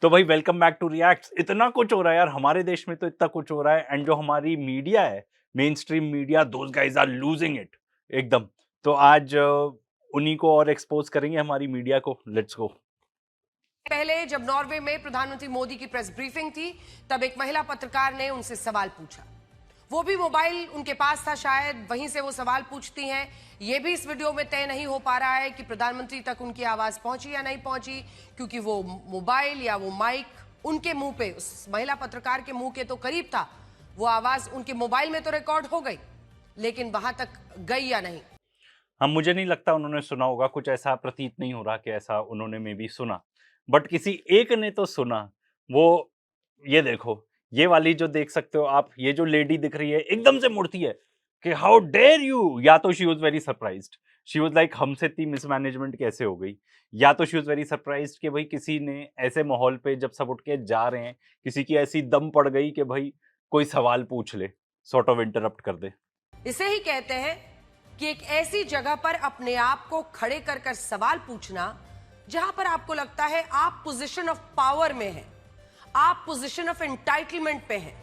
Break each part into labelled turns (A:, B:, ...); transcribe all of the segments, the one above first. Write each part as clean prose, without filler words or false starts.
A: तो भाई welcome back to reacts. इतना कुछ हो रहा है यार हमारे देश में, तो इतना कुछ हो रहा है एंड जो हमारी मीडिया है, mainstream media, those guys are losing it एकदम। तो आज उन्हीं को और एक्सपोज करेंगे हमारी मीडिया को। Let's go.
B: पहले जब नॉर्वे में प्रधानमंत्री मोदी की प्रेस ब्रीफिंग थी, तब एक महिला पत्रकार ने उनसे सवाल पूछा। वो भी मोबाइल उनके पास था, शायद वहीं से वो सवाल पूछती हैं। ये भी इस वीडियो में तय नहीं हो पा रहा है कि प्रधानमंत्री तक उनकी आवाज पहुंची या नहीं पहुंची, क्योंकि वो मोबाइल या वो माइक उनके मुंह पे, उस महिला पत्रकार के मुंह के तो करीब था। वो आवाज उनके मोबाइल में तो रिकॉर्ड हो गई, लेकिन वहां तक गई या नहीं।
A: हम मुझे नहीं लगता उन्होंने सुना होगा, कुछ ऐसा प्रतीत नहीं हो रहा कि ऐसा उन्होंने मे भी सुना, बट किसी एक ने तो सुना। वो ये देखो, ये वाली जो देख सकते हो आप, ये जो लेडी दिख रही है एकदम से मुड़ती है कि हाउ डेयर यू। या तो she was very surprised, she was like हमसे इतनी मिसमैनेजमेंट कैसे हो गई। या तो शी वाज वेरी सरप्राइज्ड कि भाई किसी ने ऐसे माहौल पे जब सब उठ के जा रहे हैं, किसी की ऐसी दम पड़ गई कि भाई कोई सवाल पूछ ले, सॉर्ट ऑफ इंटरप्ट कर दे।
B: इसे ही कहते हैं कि एक ऐसी जगह पर अपने आप को खड़े कर कर सवाल पूछना, जहां पर आपको लगता है आप पोजीशन ऑफ पावर में हैं, आप पोजीशन ऑफ एंटाइटलमेंट पे हैं,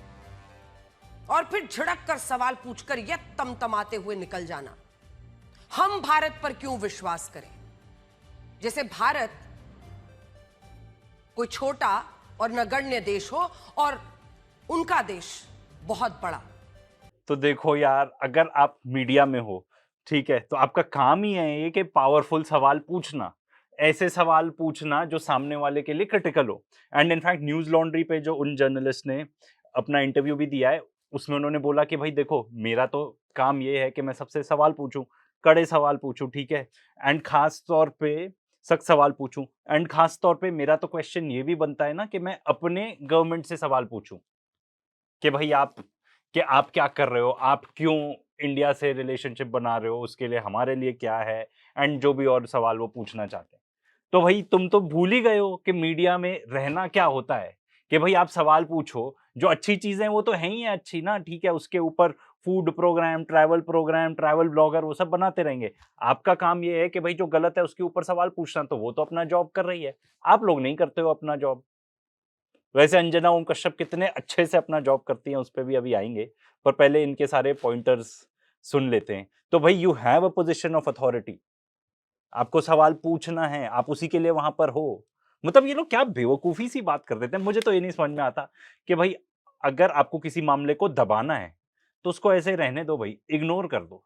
B: और फिर झड़क कर सवाल पूछकर यह तमतमाते हुए निकल जाना। हम भारत पर क्यों विश्वास करें, जैसे भारत कोई छोटा और नगण्य देश हो और उनका देश बहुत बड़ा।
A: तो देखो यार, अगर आप मीडिया में हो, ठीक है, तो आपका काम ही है ये कि पावरफुल सवाल पूछना, ऐसे सवाल पूछना जो सामने वाले के लिए क्रिटिकल हो। एंड इनफैक्ट न्यूज लॉन्ड्री पे जो उन जर्नलिस्ट ने अपना इंटरव्यू भी दिया है, उसमें उन्होंने बोला कि भाई देखो, मेरा तो काम ये है कि मैं सबसे सवाल पूछूं, कड़े सवाल पूछूं, ठीक है, एंड खास तौर पे सख्त सवाल पूछूं। एंड खास तौर पे मेरा तो क्वेश्चन ये भी बनता है ना कि मैं अपने गवर्नमेंट से सवाल पूछूं कि भाई आप क्या कर रहे हो, आप क्यों इंडिया से रिलेशनशिप बना रहे हो, उसके लिए हमारे लिए क्या है, एंड जो भी और सवाल वो पूछना चाहते हैं। तो भाई तुम तो भूल ही गए हो कि मीडिया में रहना क्या होता है, कि भाई आप सवाल पूछो, जो अच्छी चीजें वो तो है ही है अच्छी ना, ठीक है, उसके ऊपर फूड प्रोग्राम, ट्रैवल ब्लॉगर वो सब बनाते रहेंगे। आपका काम ये है कि भाई जो गलत है उसके ऊपर सवाल पूछना, तो वो तो अपना जॉब कर रही है, आप लोग नहीं करते हो अपना जॉब। वैसे अंजना ओम कश्यप कितने अच्छे से अपना जॉब करती हैं, उस पे भी अभी आएंगे, पर पहले इनके सारे पॉइंटर्स सुन लेते हैं। तो भाई you have a position of authority, आपको सवाल पूछना है, आप उसी के लिए वहां पर हो। मतलब ये लोग क्या बेवकूफी सी बात कर देते हैं, मुझे तो ये नहीं समझ में आता कि भाई अगर आपको किसी मामले को दबाना है तो उसको ऐसे रहने दो, भाई इग्नोर कर दो।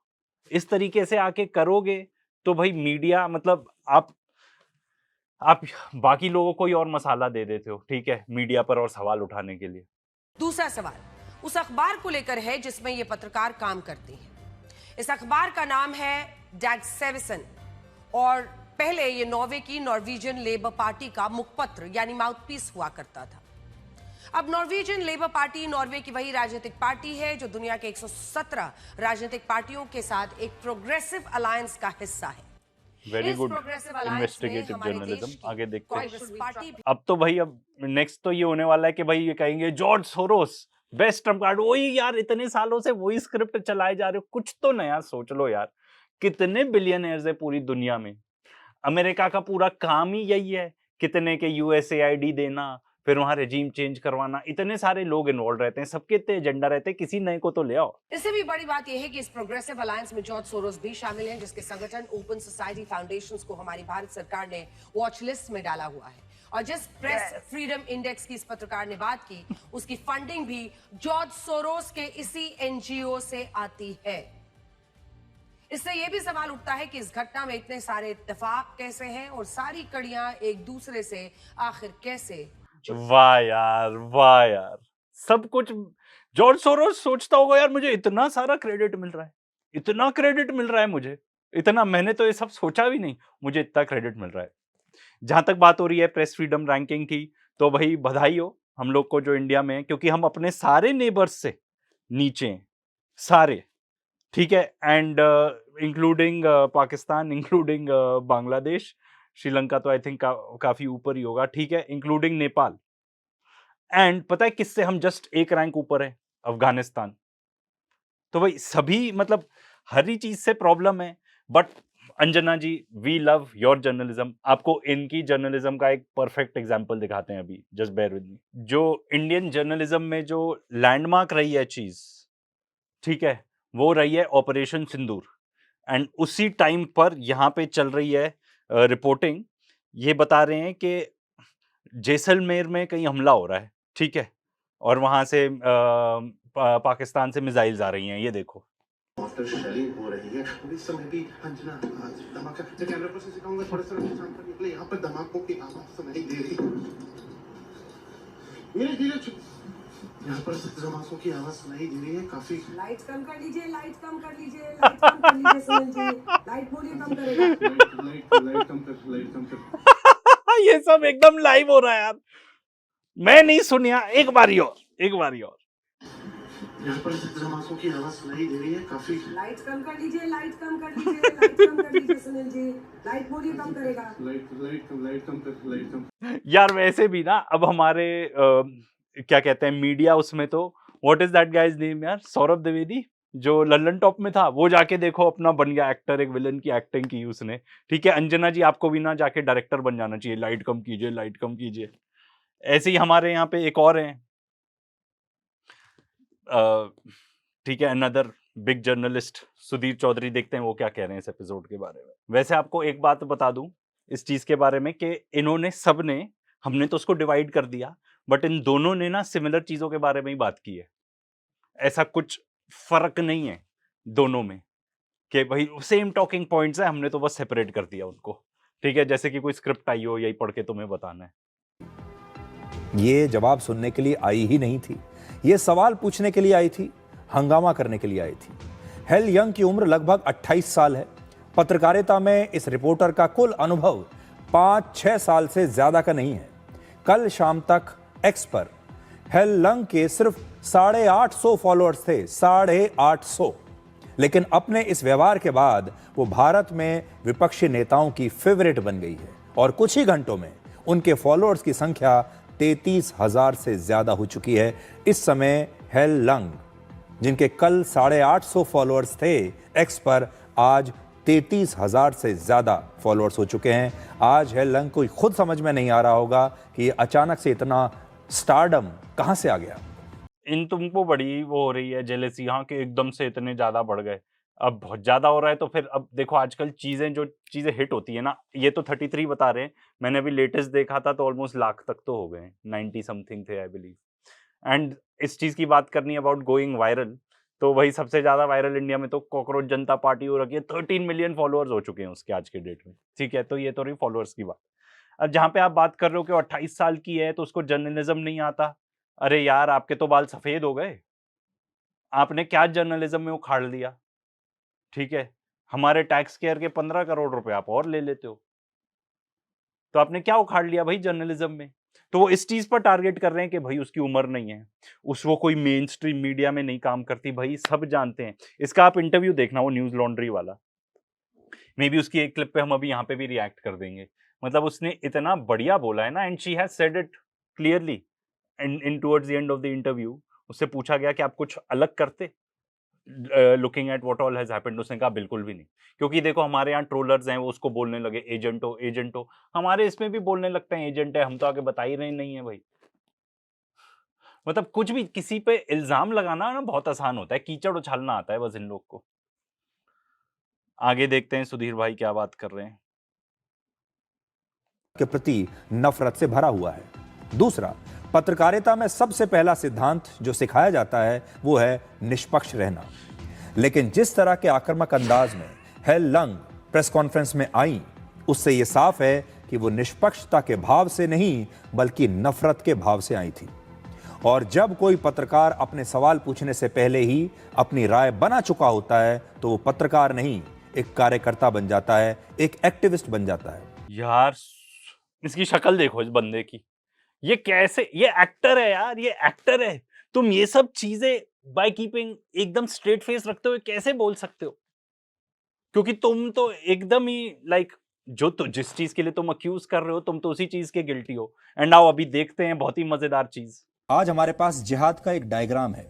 A: इस तरीके से आके करोगे तो भाई मीडिया, मतलब आप बाकी लोगों को ही और मसाला दे देते हो, ठीक है, मीडिया पर और सवाल उठाने के लिए।
B: दूसरा सवाल उस अखबार को लेकर है जिसमें ये पत्रकार काम करती हैं। इस अखबार का नाम है डैग्सेविसन, और पहले ये नॉर्वे की नॉर्वेजियन लेबर पार्टी का मुखपत्र यानी माउथपीस हुआ करता था। अब नॉर्वेजियन लेबर पार्टी नॉर्वे की वही राजनीतिक पार्टी है जो दुनिया के 117 राजनीतिक पार्टियों के साथ एक प्रोग्रेसिव अलायंस का हिस्सा है।
A: वेरी
B: इस
A: गुड
B: प्रोग्रेसिव अलायंस में
A: इन्वेस्टिगेटिव
B: हमारे
A: जर्नलिज्म।
B: देश की
A: आगे देखते हैं।
B: कांग्रेस पार्टी भी।
A: अब तो भाई, अब नेक्स्ट तो ये होने वाला है कि भाई ये कहेंगे George Soros best Trump card. वही यार, इतने सालों से वही स्क्रिप्ट चलाए जा रहे हो, कुछ तो नया सोच लो यार। कितने बिलियनर्स है पूरी दुनिया में, अमेरिका का पूरा काम ही यही है, कितने के यूएसएआईडी देना, फिर वहां रेजीम चेंज करवाना, इतने सारे लोग इन्वॉल्व रहते हैं, सबके इतने एजेंडा रहते हैं, किसी नए को तो ले आओ।
B: इससे भी बड़ी बात यह है कि इस प्रोग्रेसिव अलायंस में जॉर्ज सोरोस भी शामिल हैं, जिसके संगठन ओपन सोसाइटी फाउंडेशंस को हमारी भारत सरकार ने वॉच लिस्ट में डाला हुआ है। और जिस प्रेस फ्रीडम इंडेक्स की इस पत्रकार ने बात की, उसकी फंडिंग भी जॉर्ज सोरोस के इसी एनजीओ से आती है। इससे यह भी सवाल उठता है कि इस घटना में इतने सारे इत्तेफाक कैसे हैं और सारी कड़ियां एक दूसरे से आखिर कैसे।
A: वाह यार, वाह यार, सब कुछ जॉर्ज सोरोस सोचता होगा यार, मुझे इतना सारा क्रेडिट मिल रहा है, इतना क्रेडिट मिल रहा है मुझे, इतना मैंने तो ये सब सोचा भी नहीं, मुझे इतना क्रेडिट मिल रहा है। जहां तक बात हो रही है प्रेस फ्रीडम रैंकिंग की, तो भाई बधाई हो हम लोग को जो इंडिया में है, क्योंकि हम अपने सारे नेबर्स से नीचे हैं, सारे, ठीक है, and including Pakistan, including Bangladesh, Sri Lanka तो आई थिंक काफी ऊपर ही होगा, ठीक है, इंक्लूडिंग नेपाल। एंड पता है किससे हम जस्ट एक रैंक ऊपर है? अफगानिस्तान। तो भाई सभी, मतलब हर ही चीज से प्रॉब्लम है, but Anjana ji, we love your journalism. आपको इनकी जर्नलिज्म का एक परफेक्ट एग्जांपल दिखाते हैं अभी, जस्ट बेयर विद मी। जो इंडियन जर्नलिज्म में जो लैंडमार्क रही है चीज, ठीक है, वो रही है ऑपरेशन सिंदूर। एंड उसी टाइम पर यहाँ पे चल रही है रिपोर्टिंग। ये बता रहे हैं कि जैसलमेर में कहीं हमला हो रहा है, ठीक है, और वहां से पाकिस्तान से मिसाइल्स आ रही हैं, ये देखो।
C: आफ्टर शेलिंग हो रही है और इस समय भी अंजना धमाका जो कैमरे पर से सिखाऊंगा थोड़े से नुकसान पर निकले यहाँ पर धमाकों की आवाज सुनाई दे रही मेरे धीरे यहाँ पर धमाकों की आवाज सुनाई दे रही है काफी।
D: लाइट कम कर लीजिए, लाइट कम कर लीजिए, लाइट कम कर लीजिए सुनील जी, लाइट वॉल्यूम कम करेगा।
C: लाइट कम कर
A: ये सब एकदम लाइव हो रहा है यार, मैं नहीं सुनिया। एक बारी और
C: यहाँ पर धमाकों की आवाज सुनाई दे रही है काफी।
D: लाइट कम कर लीजिए, लाइट कम कर लीजिए, लाइट कम कर लीजिए सुनील जी, लाइट वॉल्यूम कम करेगा।
C: लाइट कम।
A: यार वैसे भी ना अब हमारे क्या कहते हैं मीडिया, उसमें तो what is that guys name यार, सौरभ द्विवेदी, जो लल्लन टॉप में था, वो जाके देखो अपना बन गया एक्टर, एक विलन की एक्टिंग की उसने। ठीक है अंजना जी, आपको भी ना जाके डायरेक्टर बन जाना चाहिए, लाइट कम कीजिए, लाइट कम कीजिए। ऐसे ही हमारे यहाँ पे एक और हैं, ठीक है, another big journalist Sudhir Chaudhary, देखते हैं वो क्या कह रहे हैं इस एपिसोड के बारे में। वैसे आपको एक बात बता दूं इस चीज के बारे में कि इन्होंने सबने, हमने तो उसको डिवाइड कर दिया, बट इन दोनों ने ना सिमिलर चीजों के बारे में ही बात की है। ऐसा कुछ फर्क नहीं है दोनों में कि भाई सेम टॉकिंग पॉइंट्स है, हमने तो बस सेपरेट कर दिया उनको। ठीक है, जैसे कि कोई स्क्रिप्ट आई हो, यही पढ़ के तुम्हें बताना है।
E: ये जवाब सुनने के लिए आई ही नहीं थी, ये सवाल पूछने के लिए आई थी, हंगामा करने के लिए आई थी। हेल यंग की उम्र लगभग 28 साल है। पत्रकारिता में इस रिपोर्टर का कुल अनुभव 5-6 साल से ज्यादा का नहीं है। कल शाम तक एक्स पर हेल यंग के सिर्फ 850 फॉलोअर्स थे, 850। लेकिन अपने इस व्यवहार के बाद वो भारत में विपक्षी नेताओं की फेवरेट बन गई है और कुछ ही घंटों में उनके फॉलोअर्स की संख्या 33,000 से ज्यादा हो चुकी है। इस समय हेल लंग, जिनके कल 850 फॉलोअर्स थे एक्स पर, आज 33,000 से ज्यादा फॉलोअर्स हो चुके हैं। आज हेल लंग को खुद समझ में नहीं आ रहा होगा कि अचानक से इतना स्टारडम कहां से आ गया।
A: इन तुमको बड़ी वो हो रही है जेलेसी, हाँ, कि एकदम से इतने ज्यादा बढ़ गए। अब बहुत ज्यादा हो रहा है तो फिर अब देखो आजकल जो चीजें हिट होती है ना, ये तो 33 बता रहे हैं, मैंने अभी लेटेस्ट देखा था तो ऑलमोस्ट लाख तक तो हो गए, 90 समथिंग थे आई बिलीव। एंड इस चीज की बात करनी अबाउट गोइंग वायरल, तो वही सबसे ज्यादा वायरल इंडिया में तो कॉकरोच जनता पार्टी हो रखी है, 13 मिलियन फॉलोअर्स हो चुके हैं उसके आज के डेट में। ठीक है, तो ये तो रही फॉलोअर्स की बात। अब जहाँ पे आप बात कर रहे हो कि 28 साल की है तो उसको जर्नलिज्म नहीं आता, अरे यार आपके तो बाल सफेद हो गए, आपने क्या जर्नलिज्म में उखाड़ लिया। ठीक है, हमारे टैक्स केयर के 15 करोड़ रुपए आप और ले लेते हो, तो आपने क्या उखाड़ लिया भाई जर्नलिज्म में। तो वो इस चीज पर टारगेट कर रहे हैं कि भाई उसकी उम्र नहीं है, वो कोई मेन स्ट्रीम मीडिया में नहीं काम करती, भाई सब जानते हैं। इसका आप इंटरव्यू देखना, वो न्यूज लॉन्ड्री वाला, मे बी उसकी एक क्लिप पे हम अभी यहाँ पे भी रिएक्ट कर देंगे। मतलब उसने इतना बढ़िया बोला है ना, and she has said it clearly in towards the end of the interview. उससे पूछा गया कि आप कुछ अलग करते looking at what all has happened, उसने कहा बिल्कुल भी नहीं, क्योंकि देखो हमारे यहाँ ट्रोलर्स हैं, वो उसको बोलने लगे एजेंट हो एजेंट हो, हमारे इसमें भी बोलने लगते हैं एजेंट है, हम तो आगे बता ही रहे नहीं है भाई। मतलब कुछ भी किसी पे इल्जाम लगाना ना बहुत आसान होता है, कीचड़ उछालना आता है बस इन लोग को। आगे देखते हैं सुधीर भाई क्या बात कर रहे हैं।
E: के प्रति नफरत से भरा हुआ है। दूसरा, पत्रकारिता में सबसे पहला सिद्धांत जो सिखाया जाता है वो है निष्पक्ष रहना। लेकिन जिस तरह के आक्रामक अंदाज में हेल लंग प्रेस कॉन्फ्रेंस में आई, उससे यह साफ है कि वो निष्पक्षता के भाव से नहीं बल्कि नफरत के भाव से आई थी। और जब कोई पत्रकार अपने सवाल पूछने से पहले ही अपनी राय बना चुका होता है तो वो पत्रकार नहीं, एक कार्यकर्ता बन जाता है, एक एक्टिविस्ट बन जाता है।
A: यार इसकी शक्ल देखो इस बंदे की, ये कैसे, ये एक्टर है यार, ये एक्टर है। तुम ये सब चीजें बाय कीपिंग एकदम स्ट्रेट फेस रखते हुए कैसे बोल सकते हो, क्योंकि तुम तो एकदम ही लाइक जो तो जिस चीज के लिए तुम अक्यूज कर रहे हो, तुम तो उसी चीज के गिल्टी हो। एंड आओ अभी देखते हैं बहुत ही मजेदार चीज।
E: आज हमारे पास जिहाद का एक डायग्राम है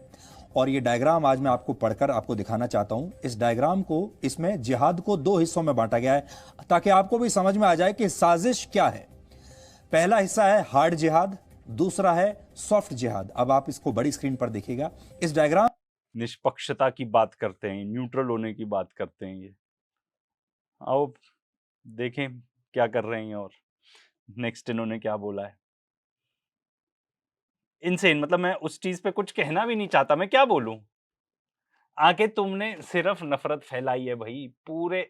E: और ये डायग्राम आज मैं आपको पढ़कर आपको दिखाना चाहता हूं। इस डायग्राम को, इसमें जिहाद को 2 हिस्सों में बांटा गया है ताकि आपको भी समझ में आ जाए कि साजिश क्या है। पहला हिस्सा है हार्ड जिहाद, दूसरा है सॉफ्ट जिहाद। अब आप इसको बड़ी स्क्रीन पर देखिएगा। इस डायग्राम
A: निष्पक्षता की बात करते हैं, न्यूट्रल होने की बात करते हैं ये। आओ देखें क्या कर रहे हैं और नेक्स्ट इन्होंने क्या बोला है। इनसेन, मतलब मैं उस चीज पे कुछ कहना भी नहीं चाहता, मैं क्या बोलूं। आके तुमने सिर्फ नफरत फैलाई है भाई पूरे,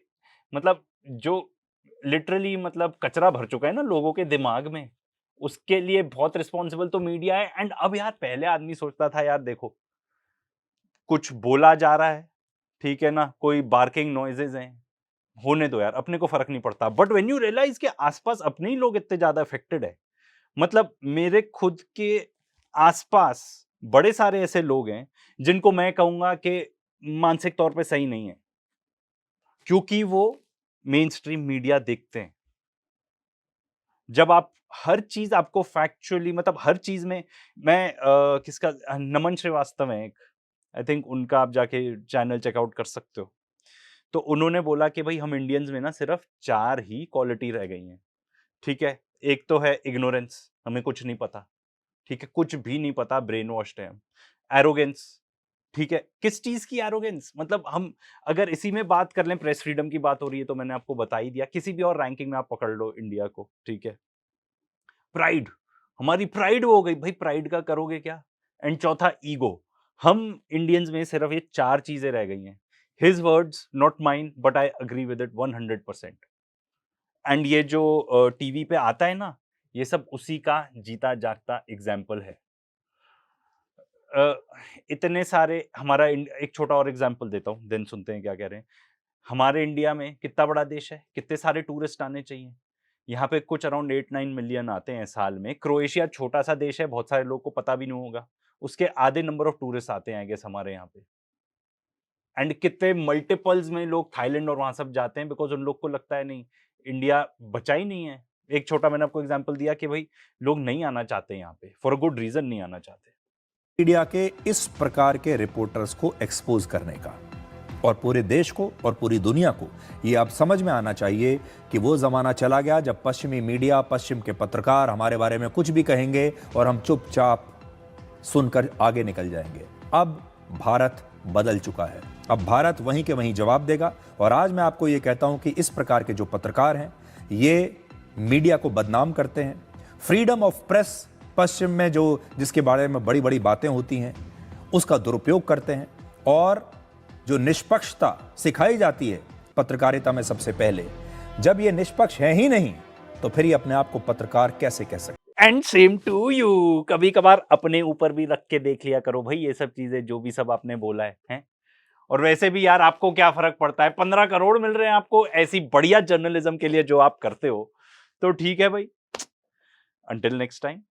A: मतलब जो लिटरली मतलब कचरा भर चुका है ना लोगों के दिमाग में, उसके लिए बहुत रिस्पॉन्सिबल तो मीडिया है। एंड अब यार पहले आदमी सोचता था यार देखो कुछ बोला जा रहा है, ठीक है ना, कोई बार्किंग नॉइजेज हैं, होने दो यार, अपने को फर्क नहीं पड़ता। बट व्हेन यू रियलाइज के आसपास अपने ही लोग इतने ज्यादा अफेक्टेड है, मतलब मेरे खुद के आसपास बड़े सारे ऐसे लोग हैं जिनको मैं कहूंगा कि मानसिक तौर पे सही नहीं है, क्योंकि वो मेन स्ट्रीम मीडिया देखते हैं। जब आप हर चीज आपको फैक्चुअली, मतलब हर चीज में, मैं किसका, नमन श्रीवास्तव है एक, आई थिंक उनका आप जाके चैनल चेकआउट कर सकते हो। तो उन्होंने बोला कि भाई हम इंडियंस में ना सिर्फ 4 ही क्वालिटी रह गई हैं, ठीक है। एक तो है इग्नोरेंस, हमें कुछ नहीं पता, ठीक है, कुछ भी नहीं पता, ब्रेन वॉश्ड है हम। एरोगेंस, ठीक है, किस चीज की एरोगेंस, मतलब हम अगर इसी में बात कर लें, प्रेस फ्रीडम की बात हो रही है तो मैंने आपको बता ही दिया, किसी भी और रैंकिंग में आप पकड़ लो इंडिया को, ठीक है। प्राइड, हमारी प्राइड हो गई भाई, प्राइड का करोगे क्या। एंड चौथा ईगो, हम इंडियंस में सिर्फ ये 4 चीजें रह गई हैं। His words not mine but I agree with it 100%। And ये जो टीवी पे आता है ना, ये सब उसी का जीता जागता एग्जाम्पल है। इतने सारे हमारा एक छोटा और एग्जाम्पल देता हूँ, देन सुनते हैं क्या कह रहे हैं। हमारे इंडिया में कितना बड़ा देश है, कितने सारे टूरिस्ट आने चाहिए। यहाँ पे कुछ अराउंड 8-9 मिलियन आते हैं साल में। क्रोएशिया छोटा सा देश है, बहुत सारे लोगों को पता भी नहीं होगा, उसके आधे नंबर ऑफ टूरिस्ट आते हैं आई गेस हमारे यहाँ पे। एंड कितने मल्टीपल्स में लोग थाईलैंड और वहां सब जाते हैं, बिकॉज उन लोग को लगता है नहीं इंडिया बचा ही नहीं है। एक छोटा मैंने आपको एग्जाम्पल दिया कि भाई लोग नहीं आना चाहते यहाँ पे, फॉर अ गुड रीजन नहीं आना चाहते।
E: मीडिया के इस प्रकार के रिपोर्टर्स को एक्सपोज करने का, और पूरे देश को और पूरी दुनिया को ये अब समझ में आना चाहिए कि वो जमाना चला गया जब पश्चिमी मीडिया, पश्चिम के पत्रकार हमारे बारे में कुछ भी कहेंगे और हम चुपचाप सुनकर आगे निकल जाएंगे। अब भारत बदल चुका है, अब भारत वहीं के वहीं जवाब देगा। और आज मैं आपको ये कहता हूं कि इस प्रकार के जो पत्रकार हैं ये मीडिया को बदनाम करते हैं। फ्रीडम ऑफ प्रेस पश्चिम में जो जिसके बारे में बड़ी बड़ी बातें होती हैं उसका दुरुपयोग करते हैं, और जो निष्पक्षता सिखाई जाती है पत्रकारिता में सबसे पहले, जब ये निष्पक्ष है ही नहीं तो फिर ये अपने आप को पत्रकार कैसे कह सकते।
A: एंड सेम टू यू, कभी कभार अपने ऊपर भी रख के देख लिया करो भाई ये सब चीजें जो भी सब आपने बोला है? और वैसे भी यार आपको क्या फर्क पड़ता है, 15 करोड़ मिल रहे हैं आपको ऐसी बढ़िया जर्नलिज्म के लिए जो आप करते हो, तो ठीक है भाई। Until next time.